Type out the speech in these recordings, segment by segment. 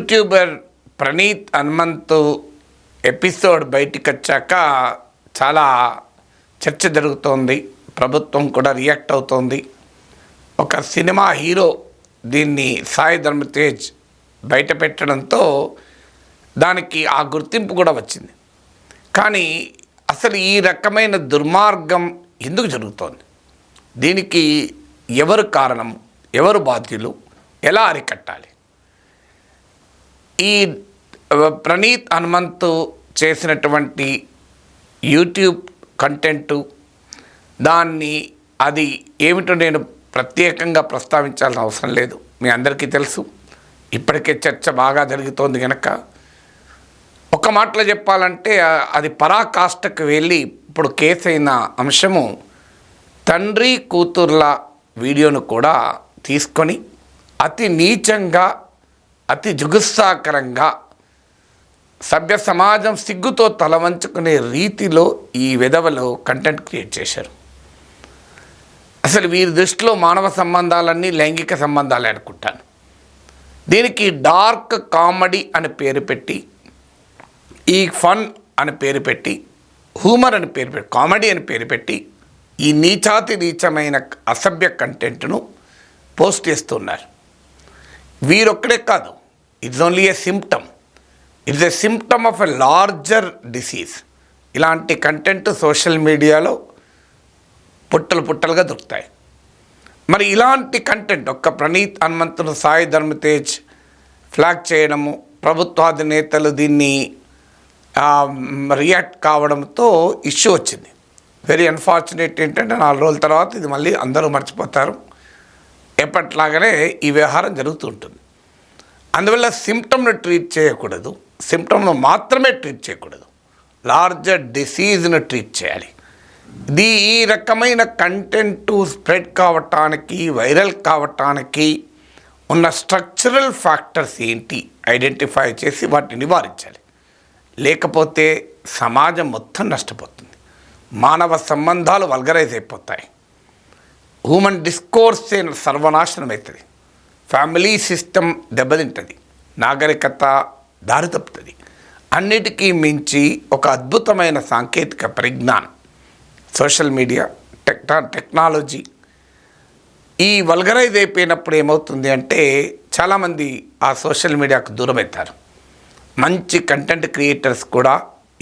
YouTuber Praneeth Hanumanthu episode బయటికి వచ్చాక చాలా చర్చ జరుగుతోంది. ప్రభుత్వం కూడా రియాక్ట్ అవుతోంది. ఒక సినిమా హీరో దీన్ని సాయి ధర్మ తేజ్ బయట పెట్టడంతో దానికి ఆ గుర్తింపు కూడా వచ్చింది. కానీ అసలు ఈ రకమైన దుర్మార్గం ఎందుకు జరుగుతోంది? దీనికి ఎవరు కారణం, ఎవరు బాధ్యులు, ఎలా అరికట్టాలి? ఈ ప్రణీత్ హనుమంతు చేసినటువంటి యూట్యూబ్ కంటెంటు దాన్ని అది ఏమిటో నేను ప్రత్యేకంగా ప్రస్తావించాల్సిన అవసరం లేదు, మీ అందరికీ తెలుసు. ఇప్పటికే చర్చ బాగా జరుగుతోంది కనుక ఒక మాటలో చెప్పాలంటే అది పరాకాష్ఠకు వెళ్ళి ఇప్పుడు కేసు అయిన అంశము తండ్రి కూతుర్ల వీడియోను కూడా తీసుకొని అతి నీచంగా, అతి జుగుత్సాకరంగా సభ్య సమాజం సిగ్గుతో తలవంచుకునే రీతిలో ఈ విధవలో కంటెంట్ క్రియేట్ చేశారు. అసలు వీరి దృష్టిలో మానవ సంబంధాలన్నీ లైంగిక సంబంధాలే అనుకుంటాను. దీనికి డార్క్ కామెడీ అని పేరు పెట్టి, ఈ ఫన్ అని పేరు పెట్టి, హ్యూమర్ అని పేరు పెట్టి, కామెడీ అని పేరు పెట్టి ఈ నీచాతి నీచమైన అసభ్య కంటెంట్ను పోస్ట్ చేస్తున్నారు. వీరొక్కడే కాదు, it's only A symptom. It's a symptom of a larger disease. ఇలాంటి కంటెంట్ సోషల్ మీడియాలో పుట్టలుగా దొరుకుతాయి. మరి ఇలాంటి కంటెంట్ ఒక్క ప్రణీత్ హనుమంతును సాయి ధర్మ తేజ్ ఫ్లాగ్ చేయడము, ప్రభుత్వాధినేతలు దీన్ని రియాక్ట్ కావడంతో ఇష్యూ వచ్చింది. వెరీ అన్ఫార్చునేట్ ఏంటంటే 4 రోజుల తర్వాత ఇది మళ్ళీ అందరూ మర్చిపోతారు. ఎప్పట్లాగానే ఈ వ్యవహారం జరుగుతూ ఉంటుంది. అందువల్ల సిమ్టమ్ను ట్రీట్ చేయకూడదు, సిమ్టమ్ను మాత్రమే ట్రీట్ చేయకూడదు, లార్జర్ డిసీజ్ను ట్రీట్ చేయాలి. ఈ రకమైన కంటెంట్ స్ప్రెడ్ కావటానికి, వైరల్ కావటానికి ఉన్న స్ట్రక్చరల్ ఫ్యాక్టర్స్ ఏంటి ఐడెంటిఫై చేసి వాటిని నివారించాలి. లేకపోతే సమాజం మొత్తం నష్టపోతుంది, మానవ సంబంధాలు వల్గరైజ్ అయిపోతాయి, హ్యూమన్ డిస్కోర్స్ సర్వనాశనం అవుతుంది, ఫ్యామిలీ సిస్టమ్ దెబ్బతింటుంది, నాగరికత దారి తప్పుతుంది. అన్నిటికీ మించి ఒక అద్భుతమైన సాంకేతిక పరిజ్ఞానం, సోషల్ మీడియా, టెక్నాలజీ ఈ వల్గరైజ్ అయిపోయినప్పుడు ఏమవుతుంది అంటే చాలామంది ఆ సోషల్ మీడియాకు దూరం అవుతారు. మంచి కంటెంట్ క్రియేటర్స్ కూడా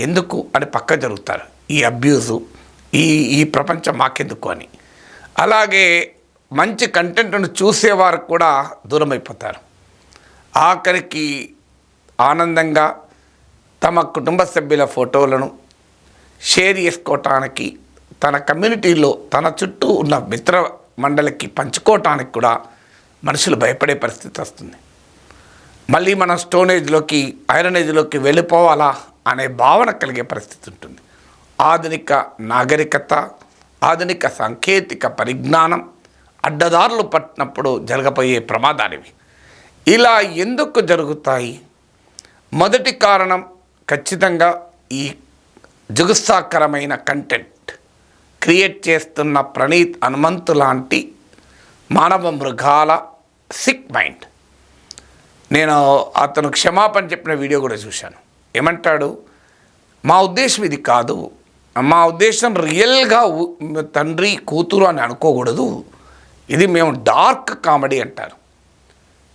ఎందుకు అని పక్క జరుగుతారు. ఈ అబ్యూజు, ఈ ప్రపంచం మాకెందుకు అని. అలాగే మంచి కంటెంట్ను చూసేవారు కూడా దూరం అయిపోతారు. ఆఖరికి ఆనందంగా తమ కుటుంబ సభ్యుల ఫోటోలను షేర్ చేసుకోవటానికి, తన కమ్యూనిటీలో తన చుట్టూ ఉన్న మిత్ర మండలికి పంచుకోవటానికి కూడా మనుషులు భయపడే పరిస్థితి వస్తుంది. మళ్ళీ మనం స్టోన్ ఏజ్లోకి, ఐరన్ ఏజ్లోకి వెళ్ళిపోవాలా అనే భావన కలిగే పరిస్థితి ఉంటుంది. ఆధునిక నాగరికత, ఆధునిక సాంకేతిక పరిజ్ఞానం అడ్డదారులు పట్టినప్పుడు జరగబోయే ప్రమాదానివి. ఇలా ఎందుకు జరుగుతాయి? మొదటి కారణం ఖచ్చితంగా ఈ జుగుత్సాకరమైన కంటెంట్ క్రియేట్ చేస్తున్న ప్రణీత్ హనుమంతు లాంటి మానవ మృగాల సిక్ మైండ్. నేను అతను క్షమాపణ చెప్పిన వీడియో కూడా చూశాను. ఏమంటాడు, మా ఉద్దేశం ఇది కాదు, మా ఉద్దేశం రియల్గా తండ్రి కూతురు అని అనుకోకూడదు, ఇది మేము డార్క్ కామెడీ అంటారు.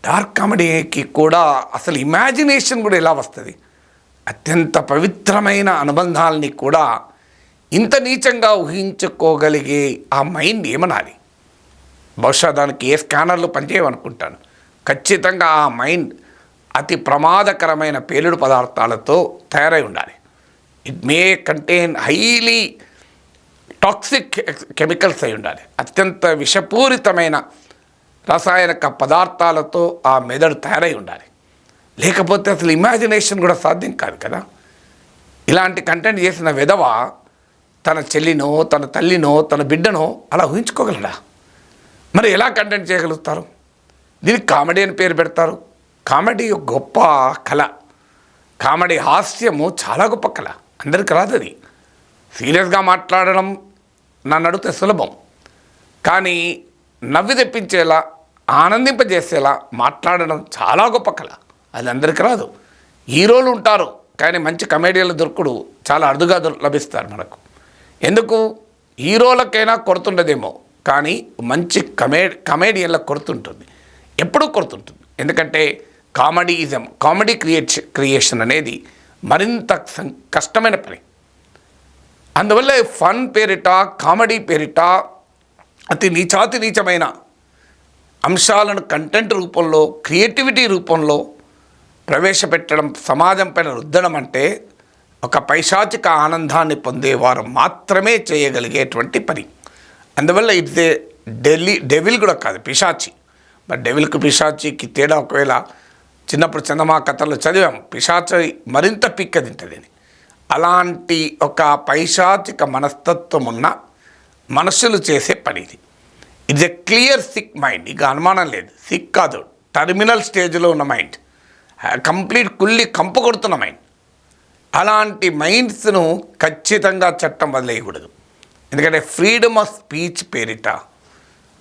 డార్క్ కామెడీకి కూడా అసలు ఇమాజినేషన్ కూడా ఎలా వస్తుంది? అత్యంత పవిత్రమైన అనుబంధాలని కూడా ఇంత నీచంగా ఊహించుకోగలిగే ఆ మైండ్ ఏమనాలి? బహుశా దానికి ఏ స్కానర్లు పనిచేయమనుకుంటాను. ఖచ్చితంగా ఆ మైండ్ అతి ప్రమాదకరమైన పేలుడు పదార్థాలతో తయారై ఉండాలి. It may contain highly toxic chemicals అయి ఉండాలి. అత్యంత విషపూరితమైన రసాయనిక పదార్థాలతో ఆ మెదడు తయారై ఉండాలి. లేకపోతే అసలు ఇమాజినేషన్ కూడా సాధ్యం కాదు కదా. ఇలాంటి కంటెంట్ చేసిన విధవ తన చెల్లినో, తన తల్లినో, తన బిడ్డనో అలా ఊహించుకోగలడా? మరి ఎలా కంటెంట్ చేయగలుగుతారు? దీనికి కామెడీ అని పేరు పెడతారు. కామెడీ ఒక గొప్ప కళ, కామెడీ హాస్యము చాలా గొప్ప కళ. అందరికీ రాదు అది. సీరియస్గా మాట్లాడడం నన్ను అడిగితే సులభం, కానీ నవ్వి తెప్పించేలా, ఆనందింపజేసేలా మాట్లాడడం చాలా గొప్ప కళ. అది అందరికీ రాదు. హీరోలు ఉంటారు కానీ మంచి కమేడియన్లు దొరకడు చాలా అరుదుగా లభిస్తారు మనకు. ఎందుకు? హీరోలకైనా కొరతుండదేమో కానీ మంచి కమేడియన్లకు కొరతుంటుంది, ఎప్పుడూ కొరతుంటుంది. ఎందుకంటే కామెడీ క్రియేషన్ అనేది మరింత కష్టమైన పని. అందువల్ల ఫన్ పేరిట, కామెడీ పేరిట అతి నీచమైన అంశాలను కంటెంట్ రూపంలో, క్రియేటివిటీ రూపంలో ప్రవేశపెట్టడం, సమాజం పైన రుద్దడం అంటే ఒక పైశాచిక ఆనందాన్ని పొందేవారు మాత్రమే చేయగలిగేటువంటి పని. అందువల్ల ఇట్స్ ఏ డెవిల్ కూడా కాదు, పిశాచి. మరి డెవిల్కి పిశాచికి తేడా ఒకవేళ చిన్నప్పుడు చందమా కథల్లో చదివాం, పిశాచి మరింత పిక్క తింటుంది అని. అలాంటి ఒక పైశాచిక మనస్తత్వం ఉన్న మనుషులు చేసే పని ఇది. It's a clear sick mind, ఇక అనుమానం లేదు. సిక్ కాదు, టర్మినల్ స్టేజ్లో ఉన్న మైండ్, కంప్లీట్ కుళ్ళి కంపు కొడుతున్న మైండ్. అలాంటి మైండ్స్ను ఖచ్చితంగా చట్టం వదిలేయకూడదు. ఎందుకంటే ఫ్రీడమ్ ఆఫ్ స్పీచ్ పేరిట,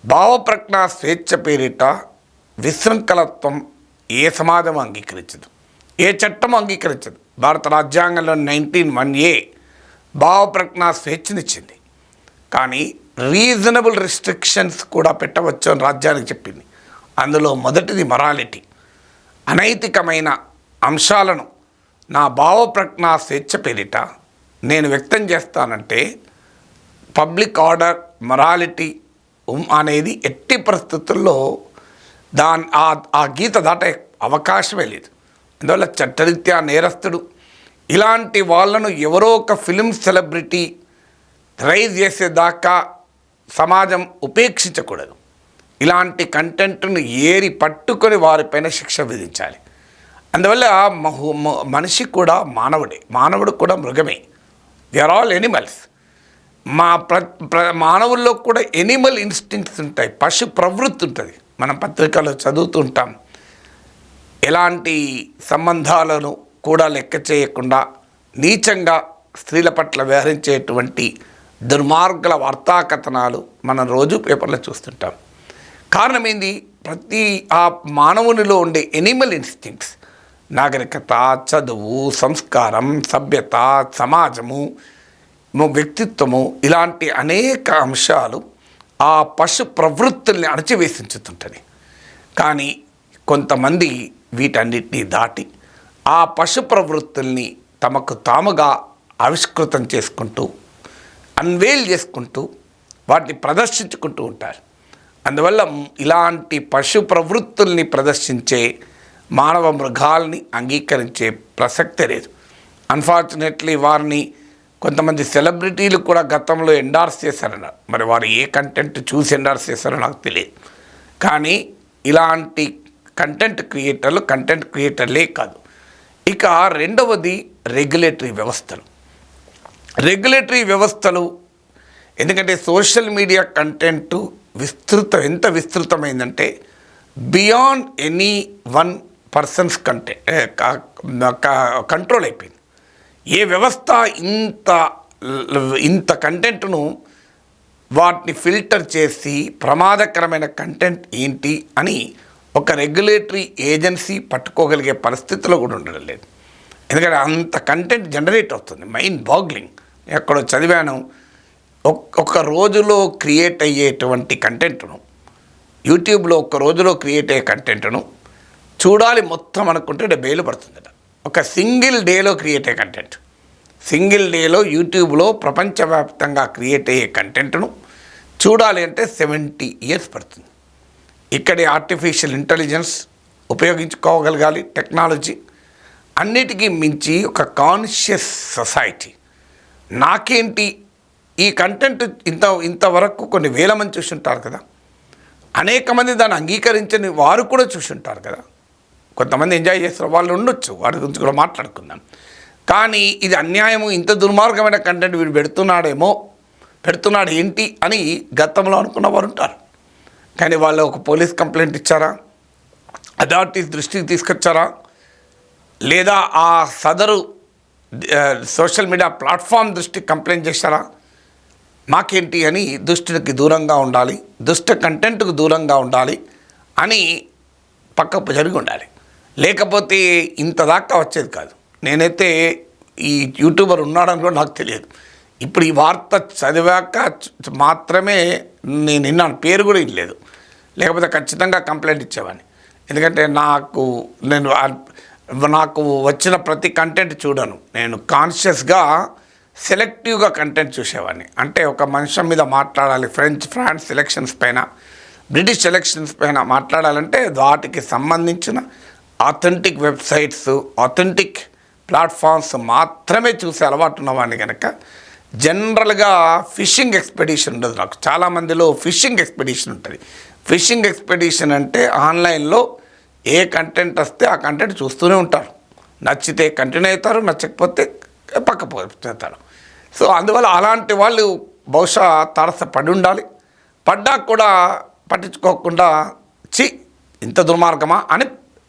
భావప్రజ్ఞ స్వేచ్ఛ పేరిట విశృంఖలత్వం ఏ సమాజం అంగీకరించదు, ఏ చట్టం అంగీకరించదు. భారత రాజ్యాంగంలో 19(1)A భావప్రజ్ఞ స్వేచ్ఛనిచ్చింది, కానీ రీజనబుల్ రిస్ట్రిక్షన్స్ కూడా పెట్టవచ్చు అని రాజ్యానికి చెప్పింది. అందులో మొదటిది మొరాలిటీ. అనైతికమైన అంశాలను నా భావప్రజ్ఞ స్వేచ్ఛ పేరిట నేను వ్యక్తం చేస్తానంటే పబ్లిక్ ఆర్డర్, మొరాలిటీ అనేది ఎట్టి పరిస్థితుల్లో ఆ గీత దాటే అవకాశమే లేదు. అందువల్ల చట్టరీత్యా నేరస్తుడు ఇలాంటి వాళ్ళను ఎవరో ఒక ఫిలిం సెలబ్రిటీ రైజ్ చేసేదాకా సమాజం ఉపేక్షించకూడదు. ఇలాంటి కంటెంట్ను ఏరి పట్టుకొని వారిపైన శిక్ష విధించాలి. అందువల్ల మనిషి కూడా మానవుడు కూడా మృగమే. We are all animals. మానవుల్లో కూడా ఎనిమల్ ఇన్స్టింక్ట్స్ ఉంటాయి, పశు ప్రవృత్తి ఉంటుంది. మనం పత్రికల్లో చదువుతూ ఉంటాం. ఎలాంటి సంబంధాలను కూడా లెక్క చేయకుండా నీచంగా స్త్రీల పట్ల వ్యవహరించేటువంటి దుర్మార్గుల వార్తాకథనాలు మనం రోజు పేపర్లో చూస్తుంటాం. కారణం ఏంది? ప్రతి ఆ మానవునిలో ఉండే ఎనిమల్ ఇన్స్టింక్ట్స్, నాగరికత, చదువు, సంస్కారం, సభ్యత, సమాజము, వ్యక్తిత్వము, ఇలాంటి అనేక అంశాలు ఆ పశు ప్రవృత్తుల్ని అణచివేసించుతుంటుంది. కానీ కొంతమంది వీటన్నిటినీ దాటి ఆ పశు ప్రవృత్తుల్ని తమకు తాముగా ఆవిష్కృతం చేసుకుంటూ, అన్వేల్ చేసుకుంటూ, వాటిని ప్రదర్శించుకుంటూ ఉంటారు. అందువల్ల ఇలాంటి పశు ప్రవృత్తుల్ని ప్రదర్శించే మానవ మృగాల్ని అంగీకరించే ప్రసక్తే లేదు. అన్ఫార్చునేట్లీ వారిని కొంతమంది సెలబ్రిటీలు కూడా గతంలో ఎండార్స్ చేశారన్నారు. మరి వారు ఏ కంటెంట్ చూసి ఎండార్స్ చేశారో నాకు తెలియదు. కానీ ఇలాంటి కంటెంట్ క్రియేటర్లే కాదు. ఇక రెండవది రెగ్యులేటరీ వ్యవస్థలు. ఎందుకంటే సోషల్ మీడియా కంటెంట్ ఎంత విస్తృతమైందంటే beyond any one person's control అయిపోయింది. ఏ వ్యవస్థ ఇంత కంటెంట్ను వాటిని ఫిల్టర్ చేసి ప్రమాదకరమైన కంటెంట్ ఏంటి అని ఒక రెగ్యులేటరీ ఏజెన్సీ పట్టుకోగలిగే పరిస్థితిలో కూడా ఉండడం లేదు. ఎందుకంటే అంత కంటెంట్ జనరేట్ అవుతుంది. Mind boggling. ఎక్కడో చదివాను, ఒక రోజులో క్రియేట్ అయ్యేటువంటి కంటెంట్ను, యూట్యూబ్లో ఒక రోజులో క్రియేట్ అయ్యే కంటెంట్ను చూడాలి మొత్తం అనుకుంటే 70 ఏళ్ళు పడుతుందట. ఒక సింగిల్ డేలో క్రియేట్ అయ్యే కంటెంట్, సింగిల్ డేలో యూట్యూబ్లో ప్రపంచవ్యాప్తంగా క్రియేట్ అయ్యే కంటెంట్ను చూడాలి అంటే 70 years పడుతుంది. ఇక్కడి ఆర్టిఫిషియల్ ఇంటెలిజెన్స్ ఉపయోగించుకోగలగాలి, టెక్నాలజీ. అన్నిటికీ మించి ఒక కాన్షియస్ సొసైటీ. నాకేంటి ఈ కంటెంట్ ఇంతవరకు కొన్ని వేల మంది చూసుంటారు కదా, అనేక మంది దాన్ని అంగీకరించని వారు కూడా చూసుంటారు కదా. కొంతమంది ఎంజాయ్ చేస్తారు, వాళ్ళు ఉండొచ్చు, వాటి గురించి కూడా మాట్లాడుకుందాం. కానీ ఇది అన్యాయము, ఇంత దుర్మార్గమైన కంటెంట్ వీడు పెడుతున్నాడు ఏంటి అని గతంలో అనుకున్న వారు ఉంటారు. కానీ వాళ్ళు ఒక పోలీస్ కంప్లైంట్ ఇచ్చారా, అథారిటీస్ దృష్టికి తీసుకొచ్చారా, లేదా ఆ సదరు సోషల్ మీడియా ప్లాట్ఫామ్ దృష్టికి కంప్లైంట్ చేశారా? మాకేంటి అని దుష్టునికి దూరంగా ఉండాలి, దుష్ట కంటెంట్కు దూరంగా ఉండాలి అని పక్కకు జరిగి ఉండాలి. లేకపోతే ఇంత దాకా వచ్చేది కాదు. నేనైతే ఈ యూట్యూబర్ ఉన్నాడని కూడా నాకు తెలియదు. ఇప్పుడు ఈ వార్త చదివాక మాత్రమే నేను విన్నాను, పేరు కూడా ఇవ్వలేదు. లేకపోతే ఖచ్చితంగా కంప్లైంట్ ఇచ్చేవాడిని. ఎందుకంటే నాకు వచ్చిన ప్రతి కంటెంట్ చూడను. నేను కాన్షియస్గా సెలెక్టివ్గా కంటెంట్ చూసేవాడిని. అంటే ఒక మనిషి మీద మాట్లాడాలి, ఫ్రాన్స్ ఎలక్షన్స్ పైన, బ్రిటిష్ ఎలక్షన్స్ పైన మాట్లాడాలంటే వాటికి సంబంధించిన ఆథెంటిక్ వెబ్సైట్స్, ఆథెంటిక్ ప్లాట్ఫామ్స్ మాత్రమే చూసే అలవాటు ఉన్నవాడిని కనుక జనరల్గా ఫిషింగ్ ఎక్స్పెడిషన్ ఉండదు నాకు. చాలామందిలో ఫిషింగ్ ఎక్స్పెడిషన్ ఉంటుంది. ఫిషింగ్ ఎక్స్పెడిషన్ అంటే ఆన్లైన్లో ఏ కంటెంట్ వస్తే ఆ కంటెంట్ చూస్తూనే ఉంటారు. నచ్చితే కంటిన్యూ అవుతారు, నచ్చకపోతే పక్కపోతారు. సో అందువల్ల అలాంటి వాళ్ళు బహుశా తారసపడి ఉండాలి. పడ్డా కూడా పట్టించుకోకుండా ఇంత దుర్మార్గమా అని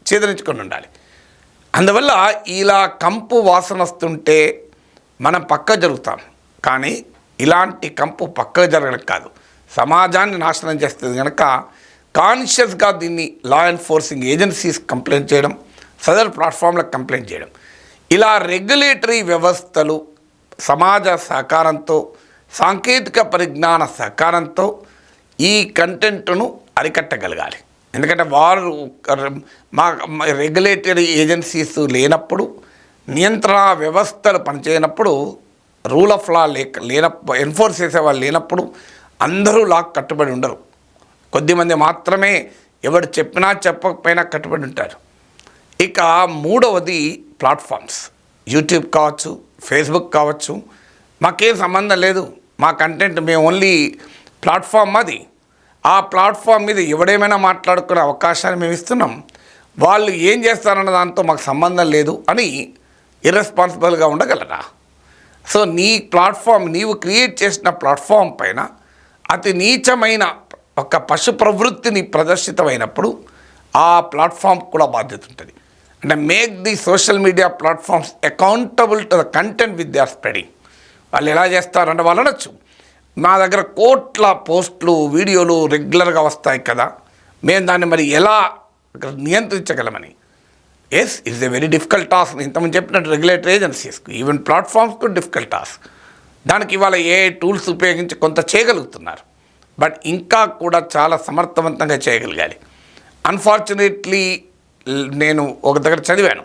చేదరించుకొని ఉండాలి. అందువల్ల ఇలా కంపు వాసన వస్తుంటే మనం పక్క జరుగుతాం. కానీ ఇలాంటి కంపు పక్కకు జరగడం కాదు, సమాజాన్ని నాశనం చేస్తుంది. కనుక కాన్షియస్గా దీన్ని లా ఎన్ఫోర్సింగ్ ఏజెన్సీస్ కంప్లైంట్ చేయడం, సదర్ ప్లాట్ఫామ్లకు కంప్లైంట్ చేయడం, ఇలా రెగ్యులేటరీ వ్యవస్థలు సమాజ సహకారంతో, సాంకేతిక పరిజ్ఞాన సహకారంతో ఈ కంటెంట్ను అరికట్టగలగాలి. ఎందుకంటే వారు మా రెగ్యులేటరీ ఏజెన్సీస్ లేనప్పుడు, నియంత్రణ వ్యవస్థలు పనిచేయనప్పుడు, రూల్ ఆఫ్ లా లేనప్పుడు, ఎన్ఫోర్స్ చేసేవాళ్ళు లేనప్పుడు అందరూ లాకు కట్టుబడి ఉండరు. కొద్దిమంది మాత్రమే ఎవరు చెప్పినా చెప్పకపోయినా కట్టుబడి ఉంటారు. ఇక మూడవది ప్లాట్ఫామ్స్. యూట్యూబ్ కావచ్చు, ఫేస్బుక్ కావచ్చు, మాకేం సంబంధం లేదు, మా కంటెంట్ మేము ఓన్లీ ప్లాట్ఫామ్ అది. ఆ ప్లాట్ఫామ్ మీద ఎవడేమైనా మాట్లాడుకునే అవకాశాన్ని మేము ఇస్తున్నాం. వాళ్ళు ఏం చేస్తారన్న దాంతో మాకు సంబంధం లేదు అని ఇర్రెస్పాన్సిబుల్గా ఉండగలరా? సో నీ ప్లాట్ఫామ్, నీవు క్రియేట్ చేసిన ప్లాట్ఫామ్ పైన అతి నీచమైన ఒక పశు ప్రవృత్తిని ప్రదర్శితమైనప్పుడు ఆ ప్లాట్ఫామ్ కూడా బాధ్యత ఉంటుంది. అంటే make the social media platforms accountable to the content with they are spreading. వాళ్ళు ఎలా చేస్తారంటే వాళ్ళు అనొచ్చు, మా దగ్గర కోట్ల పోస్టులు, వీడియోలు రెగ్యులర్గా వస్తాయి కదా, మేము దాన్ని మరి ఎలా నియంత్రించగలమని. Yes, it's a very difficult task. ఇంతమంది చెప్పినట్టు రెగ్యులేటరీ ఏజెన్సీస్కి, ఈవెన్ ప్లాట్ఫామ్స్కు డిఫికల్ట్ టాస్క్. దానికి ఇవాళ ఏ టూల్స్ ఉపయోగించి కొంత చేయగలుగుతున్నారు, బట్ ఇంకా కూడా చాలా సమర్థవంతంగా చేయగలగాలి. అన్ఫార్చునేట్లీ నేను ఒక దగ్గర చదివాను,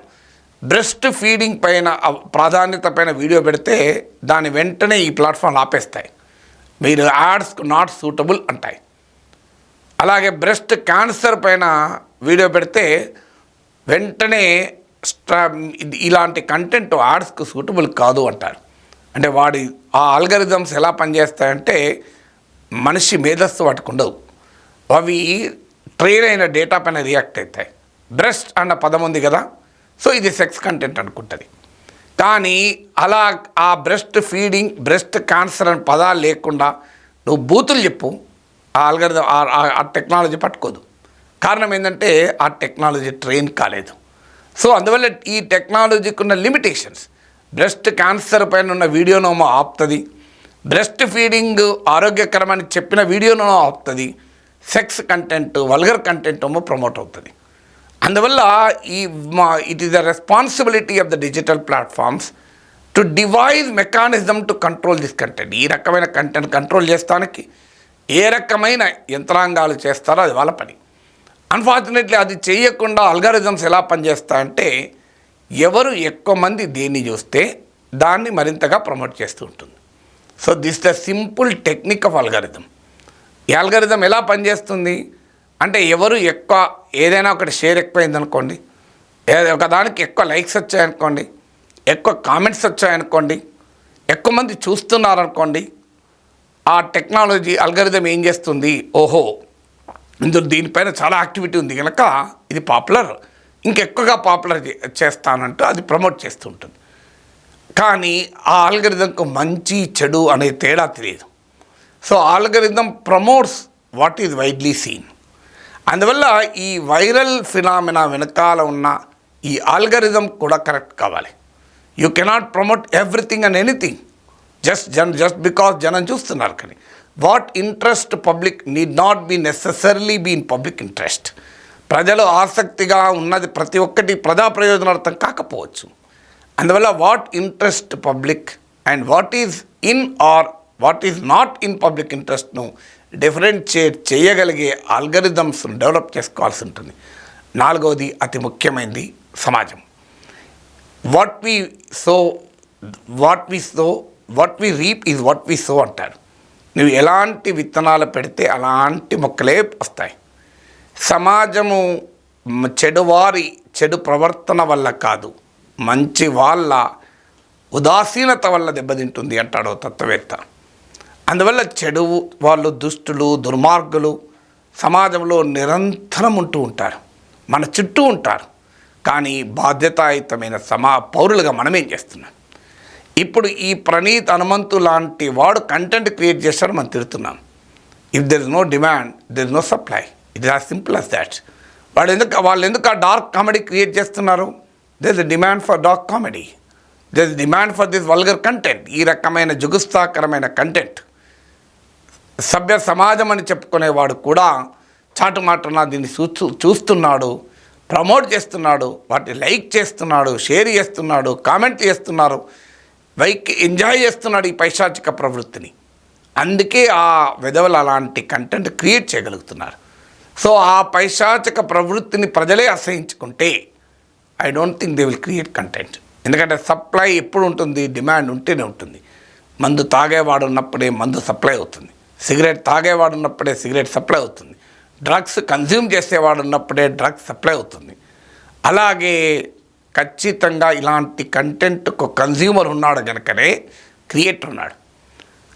బ్రెస్ట్ ఫీడింగ్ పైన ప్రాధాన్యత పైన వీడియో పెడితే దాని వెంటనే ఈ ప్లాట్ఫామ్లు ఆపేస్తాయి, మీరు యాడ్స్ నాట్ సూటబుల్ అంటాయి. అలాగే బ్రెస్ట్ క్యాన్సర్ పైన వీడియో పెడితే వెంటనే ఇలాంటి కంటెంట్ యాడ్స్కు సూటబుల్ కాదు అంటారు. అంటే వాడి ఆ ఆల్గరిథమ్స్ ఎలా పనిచేస్తాయంటే మనిషి మేధస్సు వాటికి ఉండవు, అవి ట్రైన్ అయిన డేటా పైన రియాక్ట్ అవుతాయి. బ్రెస్ట్ అన్న పదం ఉంది కదా, సో ఇది సెక్స్ కంటెంట్ అనుకుంటుంది. కానీ అలా ఆ బ్రెస్ట్ ఫీడింగ్, బ్రెస్ట్ క్యాన్సర్ అనే పదాలు లేకుండా నువ్వు బూతులు చెప్పు, ఆ ఆల్గరిథం ఆ టెక్నాలజీ పట్టుకోదు. కారణం ఏంటంటే ఆ టెక్నాలజీ ట్రైన్ కాలేదు. సో అందువల్ల ఈ టెక్నాలజీకి ఉన్న లిమిటేషన్స్, బ్రెస్ట్ క్యాన్సర్ పైన ఉన్న వీడియోనేమో ఆపుతుంది, బ్రెస్ట్ ఫీడింగ్ ఆరోగ్యకరమని చెప్పిన వీడియోనేమో ఆపుతుంది, సెక్స్ కంటెంట్, వల్గర్ కంటెంట్ ఏమో ప్రమోట్ అవుతుంది. అందువల్ల it is the responsibility of the digital platforms to device mechanism to control this content. ఈ రకమైన కంటెంట్ కంట్రోల్ చేస్తానికి ఏ రకమైన యంత్రాంగాలు చేస్తారో అది వాళ్ళ పని. అన్ఫార్చునేట్లీ అది చేయకుండా అల్గారిథమ్స్ ఎలా పనిచేస్తాయంటే ఎవరు ఎక్కువ మంది దేన్ని చూస్తే దాన్ని మరింతగా ప్రమోట్ చేస్తూ ఉంటుంది. So this the simple technique of algorithm. ఈ అల్గారిథం ఎలా పనిచేస్తుంది అంటే ఎవరు ఎక్కువ ఏదైనా ఒకటి షేర్ ఎక్కువైందనుకోండి, ఒకదానికి ఎక్కువ లైక్స్ వచ్చాయనుకోండి, ఎక్కువ కామెంట్స్ వచ్చాయనుకోండి, ఎక్కువ మంది చూస్తున్నారనుకోండి, ఆ టెక్నాలజీ అల్గారిథం ఏం చేస్తుంది, ఓహో దీనిపైన చాలా యాక్టివిటీ ఉంది కనుక ఇది పాపులర్, ఇంకెక్కువగా పాపులర్ చేస్తానంటూ అది ప్రమోట్ చేస్తూ ఉంటుంది. కానీ ఆ ఆల్గరిథంకు మంచి చెడు అనే తేడా తెలియదు. So algorithm promotes what is widely seen. అందువల్ల ఈ వైరల్ ఫినామినా వెనకాల ఉన్న ఈ ఆల్గరిథం కూడా కరెక్ట్ కావాలి. You cannot promote everything and anything just because జనం చూస్తున్నారు. కానీ what interest public need not be necessarily be in public interest. ప్రజలు ఆసక్తిగా ఉన్నది ప్రతి ఒక్కటి ప్రజా ప్రయోజనార్థం కాకపోవచ్చు. అందువల్ల what interest public and what is in or what is not in public ఇంట్రెస్ట్ను డిఫరెన్షియేట్ చేయగలిగే ఆల్గరిథమ్స్ను డెవలప్ చేసుకోవాల్సి ఉంటుంది. నాలుగవది అతి ముఖ్యమైనది సమాజం. What we reap is what we sow అంటారు. నువ్వు ఎలాంటి విత్తనాలు పెడితే అలాంటి మొక్కలే వస్తాయి. సమాజము చెడు ప్రవర్తన వల్ల కాదు, మంచి వాళ్ళ ఉదాసీనత వల్ల దెబ్బతింటుంది అంటాడు తత్వవేత్త. అందువల్ల చెడు వాళ్ళు, దుష్టులు, దుర్మార్గులు సమాజంలో నిరంతరం ఉంటూ ఉంటారు, మన చుట్టూ ఉంటారు. కానీ బాధ్యతాయుతమైన పౌరులుగా మనమేం చేస్తున్నాం? ఇప్పుడు ఈ ప్రణీత్ హనుమంతు లాంటి వాడు కంటెంట్ క్రియేట్ చేస్తాడు, మనం తిడుతున్నాం. If there is no demand there is no supply. It is as simple as that. వాళ్ళు ఎందుకు ఆ డార్క్ కామెడీ క్రియేట్ చేస్తున్నారు? There is a demand for dark comedy, there is demand for this vulgar content. ఈ రకమైన జుగుప్సాకరమైన content సభ్య సమాజం అని చెప్పుకునేవాడు కూడా చాటుమాటున దీన్ని చూస్తున్నాడు, ప్రమోట్ చేస్తున్నాడు, వాటిని లైక్ చేస్తున్నాడు, షేర్ చేస్తున్నాడు, కామెంట్ చేస్తున్నారు, ఎంజాయ్ చేస్తున్నాడు ఈ పైశాచిక ప్రవృత్తిని. అందుకే ఆ విధవలు అలాంటి కంటెంట్ క్రియేట్ చేయగలుగుతున్నారు. సో ఆ పైశాచిక ప్రవృత్తిని ప్రజలే అసహించుకుంటే I don't think they will create content. ఎందుకంటే సప్లై ఎప్పుడు ఉంటుంది? డిమాండ్ ఉంటేనే ఉంటుంది. మందు తాగేవాడు ఉన్నప్పుడే మందు సప్లై అవుతుంది, సిగరెట్ తాగేవాడు ఉన్నప్పుడే సిగరెట్ సప్లై అవుతుంది, డ్రగ్స్ కన్జ్యూమ్ చేసేవాడు ఉన్నప్పుడే డ్రగ్స్ సప్లై అవుతుంది. అలాగే ఖచ్చితంగా ఇలాంటి కంటెంట్కు కన్జ్యూమర్ ఉన్నాడు కనుకనే క్రియేటర్ ఉన్నాడు,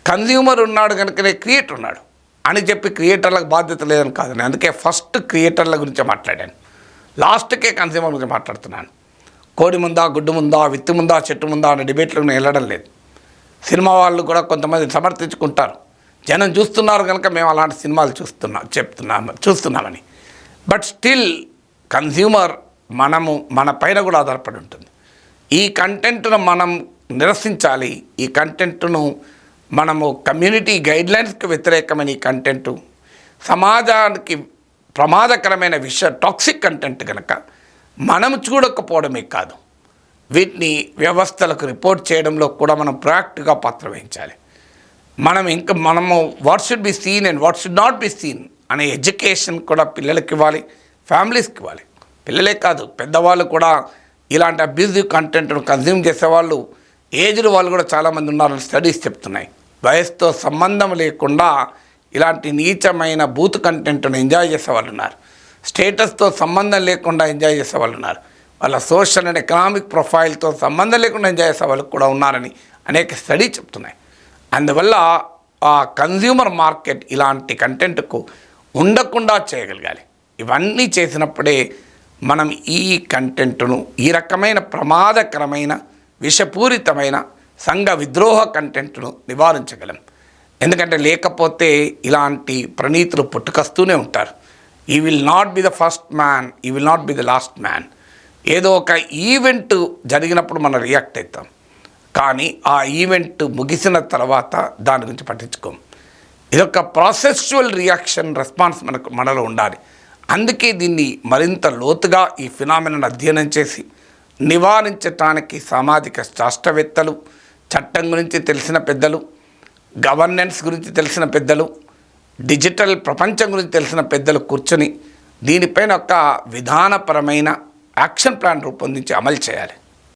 కన్జ్యూమర్ ఉన్నాడు కనుకనే క్రియేటర్ ఉన్నాడు అని చెప్పి క్రియేటర్లకు బాధ్యత లేదని కాదు. నేను అందుకే ఫస్ట్ క్రియేటర్ల గురించి మాట్లాడాను, లాస్ట్కే కన్జ్యూమర్ గురించి మాట్లాడుతున్నాను. కోడి ముందా, గుడ్డు ముందా, విత్తు ముందా, చెట్టు ముందా అనే డిబేట్లకు నేను వెళ్ళడం లేదు. సినిమా వాళ్ళు కూడా కొంతమంది సమర్థించుకుంటారు, జనం చూస్తున్నారు కనుక మేము అలాంటి సినిమాలు చూస్తున్నామని. బట్ స్టిల్ కన్జ్యూమర్ మన పైన కూడా ఆధారపడి ఉంటుంది. ఈ కంటెంట్ను మనం నిరసించాలి. ఈ కంటెంట్ను మనము కమ్యూనిటీ గైడ్లైన్స్కి వ్యతిరేకమైన ఈ కంటెంటు సమాజానికి ప్రమాదకరమైన టాక్సిక్ కంటెంట్ కనుక మనం చూడకపోవడమే కాదు, వీటిని వ్యవస్థలకు రిపోర్ట్ చేయడంలో కూడా మనం ప్రాక్టికల్గా పాత్ర వహించాలి. మనము what should be seen and what should not be seen అనే ఎడ్యుకేషన్ కూడా పిల్లలకి ఇవ్వాలి, ఫ్యామిలీస్కి ఇవ్వాలి. పిల్లలే కాదు, పెద్దవాళ్ళు కూడా ఇలాంటి అబ్యూజివ్ కంటెంట్ను కన్జ్యూమ్ చేసేవాళ్ళు, ఏజ్డ్ వాళ్ళు కూడా చాలామంది ఉన్నారని స్టడీస్ చెప్తున్నాయి. వయసుతో సంబంధం లేకుండా ఇలాంటి నీచమైన బూత్ కంటెంట్ను ఎంజాయ్ చేసేవాళ్ళు ఉన్నారు, స్టేటస్తో సంబంధం లేకుండా ఎంజాయ్ చేసేవాళ్ళు ఉన్నారు, వాళ్ళ సోషల్ అండ్ ఎకనామిక్ ప్రొఫైల్తో సంబంధం లేకుండా ఎంజాయ్ చేసే వాళ్ళు కూడా ఉన్నారని అనేక స్టడీ చెప్తున్నాయి. అందువల్ల ఆ కన్జ్యూమర్ మార్కెట్ ఇలాంటి కంటెంట్కు ఉండకుండా చేయగలగాలి. ఇవన్నీ చేసినప్పుడే మనం ఈ కంటెంట్ను, ఈ రకమైన ప్రమాదకరమైన విషపూరితమైన సంఘ విద్రోహ కంటెంట్ను నివారించగలం. ఎందుకంటే లేకపోతే ఇలాంటి ప్రణీతులు పుట్టుకొస్తూనే ఉంటారు. He will not be the first man, he will not be the last man. ఏదో ఒక ఈవెంట్ జరిగినప్పుడు మనం రియాక్ట్ అవుతాం, కానీ ఆ ఈవెంట్ ముగిసిన తర్వాత దాని గురించి పట్టించుకోం. ఇదొక ప్రాసెస్చువల్ రియాక్షన్ రెస్పాన్స్ మనలో ఉండాలి. అందుకే దీన్ని మరింత లోతుగా ఈ ఫినామినాను అధ్యయనం చేసి నివారించటానికి సామాజిక శాస్త్రవేత్తలు, చట్టం గురించి తెలిసిన పెద్దలు, గవర్నెన్స్ గురించి తెలిసిన పెద్దలు, డిజిటల్ ప్రపంచం గురించి తెలిసిన పెద్దలు కూర్చొని దీనిపైన ఒక విధానపరమైన యాక్షన్ ప్లాన్ రూపొందించి అమలు చేయాలి.